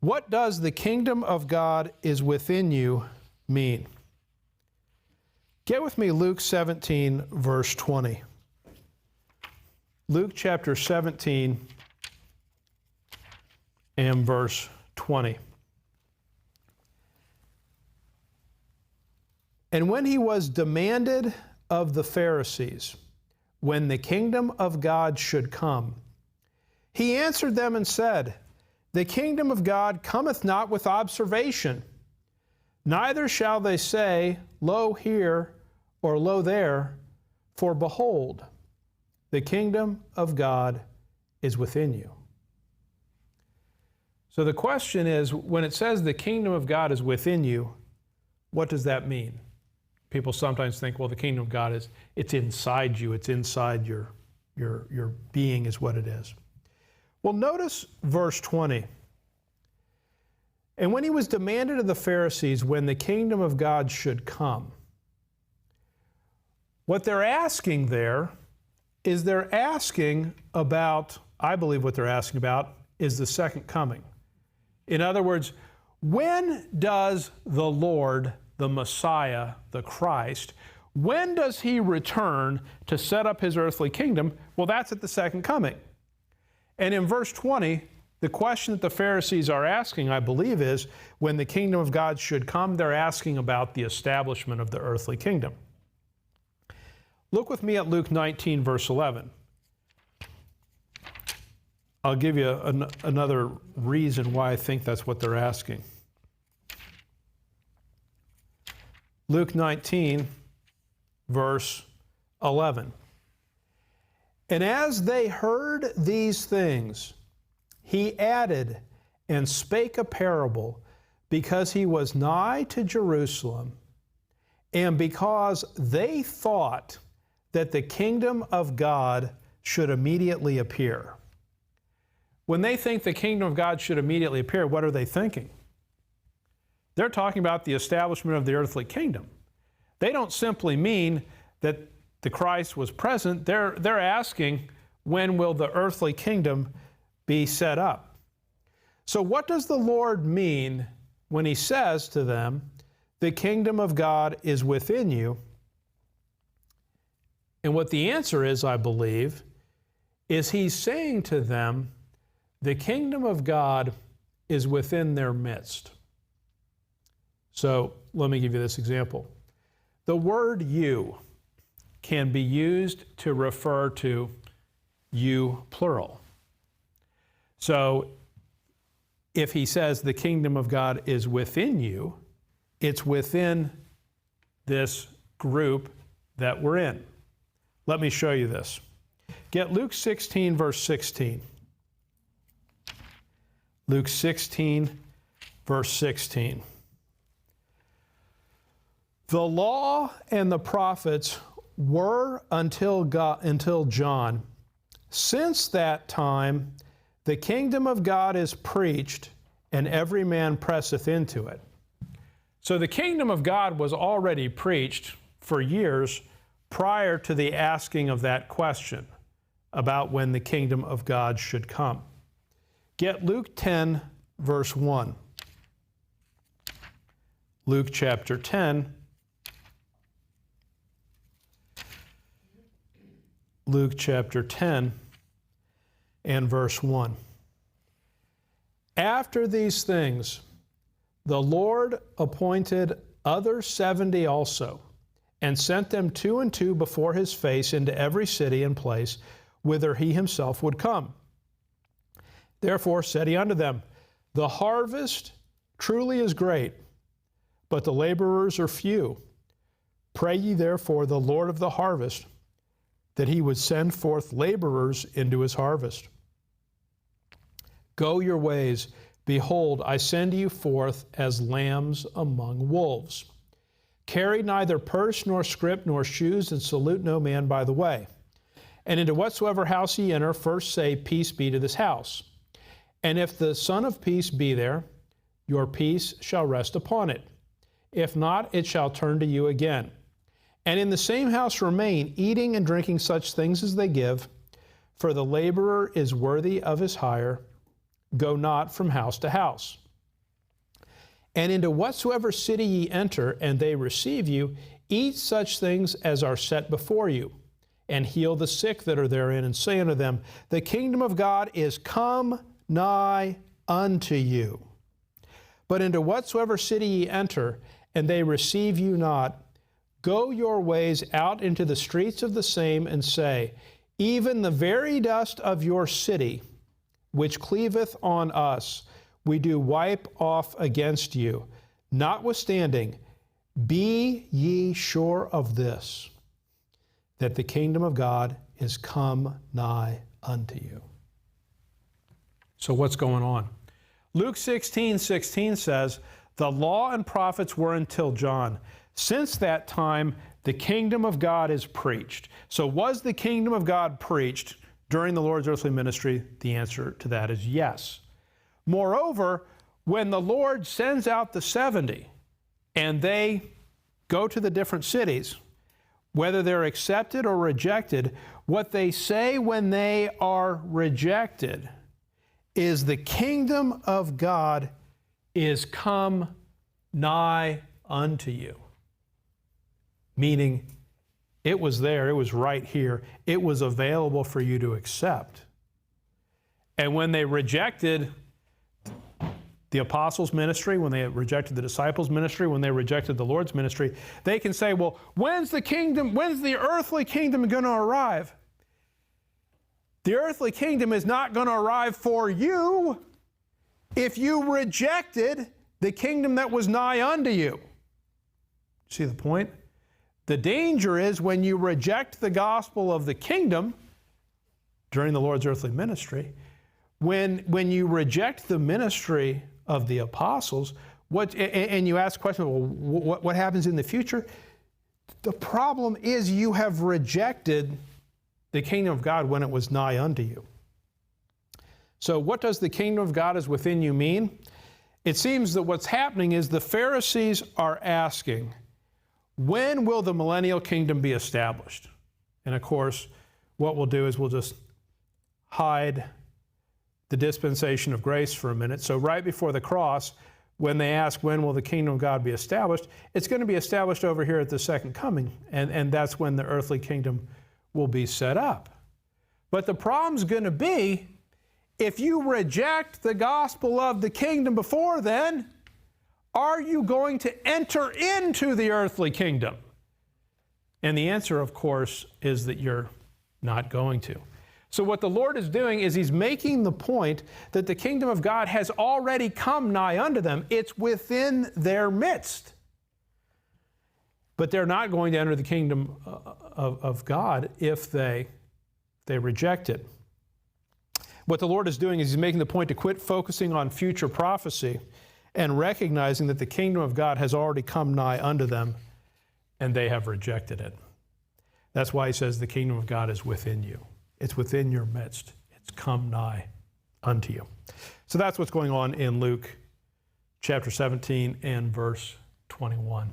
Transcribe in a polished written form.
What does the kingdom of God is within you mean? Get with me Luke 17, verse 20. Luke chapter 17 and verse 20. And when he was demanded of the Pharisees, when the kingdom of God should come, he answered them and said, the kingdom of God cometh not with observation, neither shall they say, lo here, or lo there, for behold, the kingdom of God is within you. So the question is, when it says the kingdom of God is within you, what does that mean? People sometimes think, well, the kingdom of God it's inside you, it's inside your being is what it is. Well, notice verse 20. And when he was demanded of the Pharisees when the kingdom of God should come, what they're asking there is they're asking about, I believe what they're asking about is the second coming. In other words, when does the Lord, the Messiah, the Christ, when does he return to set up his earthly kingdom? Well, that's at the second coming. And in verse 20, the question that the Pharisees are asking, I believe, is when the kingdom of God should come, they're asking about the establishment of the earthly kingdom. Look with me at Luke 19, verse 11. I'll give you another reason why I think that's what they're asking. Luke 19, verse 11. And as they heard these things, he added and spake a parable, because he was nigh to Jerusalem, and because they thought that the kingdom of God should immediately appear. When they think the kingdom of God should immediately appear, what are they thinking? They're talking about the establishment of the earthly kingdom. They don't simply mean that the Christ was present. They're asking, when will the earthly kingdom be set up? So what does the Lord mean when he says to them, the kingdom of God is within you? And what the answer is, I believe, is he's saying to them, the kingdom of God is within their midst. So let me give you this example. The word you can be used to refer to you plural. So if he says the kingdom of God is within you, it's within this group that we're in. Let me show you this. Get Luke 16, verse 16. Luke 16, verse 16. The law and the prophets were until John. Since that time, the kingdom of God is preached, and every man presseth into it. So the kingdom of God was already preached for years prior to the asking of that question about when the kingdom of God should come. Get Luke 10, verse 1. Luke chapter 10. Luke chapter 10 and verse 1. After these things, the Lord appointed other 70 also, and sent them 2 and 2 before his face into every city and place whither he himself would come. Therefore said he unto them, the harvest truly is great, but the laborers are few. Pray ye therefore the Lord of the harvest, that he would send forth laborers into his harvest. Go your ways. Behold, I send you forth as lambs among wolves. Carry neither purse nor scrip nor shoes, and salute no man by the way. And into whatsoever house ye enter, first say, Peace be to this house. And if the Son of Peace be there, your peace shall rest upon it. If not, it shall turn to you again. And in the same house remain, eating and drinking such things as they give, for the laborer is worthy of his hire. Go not from house to house. And into whatsoever city ye enter, and they receive you, eat such things as are set before you, and heal the sick that are therein, and say unto them, the kingdom of God is come nigh unto you. But into whatsoever city ye enter, and they receive you not, go your ways out into the streets of the same, and say, even the very dust of your city, which cleaveth on us, we do wipe off against you. Notwithstanding, be ye sure of this, that the kingdom of God is come nigh unto you. So what's going on? Luke 16:16 says, the law and prophets were until John. Since that time, the kingdom of God is preached. So was the kingdom of God preached during the Lord's earthly ministry? The answer to that is yes. Moreover, when the Lord sends out the 70 and they go to the different cities, whether they're accepted or rejected, what they say when they are rejected is the kingdom of God is come nigh unto you. Meaning, it was there, it was right here, it was available for you to accept. And when they rejected the apostles' ministry, when they rejected the disciples' ministry, when they rejected the Lord's ministry, they can say, well, when's the earthly kingdom going to arrive? The earthly kingdom is not going to arrive for you if you rejected the kingdom that was nigh unto you. See the point? The danger is when you reject the gospel of the kingdom during the Lord's earthly ministry, when you reject the ministry of the apostles, and you ask the question, well, what happens in the future? The problem is you have rejected the kingdom of God when it was nigh unto you. So what does the kingdom of God is within you mean? It seems that what's happening is the Pharisees are asking, when will the millennial kingdom be established? And of course, what we'll do is we'll just hide the dispensation of grace for a minute. So right before the cross, when they ask, when will the kingdom of God be established? It's going to be established over here at the second coming, and that's when the earthly kingdom will be set up. But the problem's going to be, if you reject the gospel of the kingdom before then, are you going to enter into the earthly kingdom? And the answer, of course, is that you're not going to. So what the Lord is doing is He's making the point that the kingdom of God has already come nigh unto them. It's within their midst. But they're not going to enter the kingdom of God if they reject it. What the Lord is doing is He's making the point to quit focusing on future prophecy and recognizing that the kingdom of God has already come nigh unto them and they have rejected it. That's why He says the kingdom of God is within you. It's within your midst. It's come nigh unto you. So that's what's going on in Luke chapter 17 and verse 21.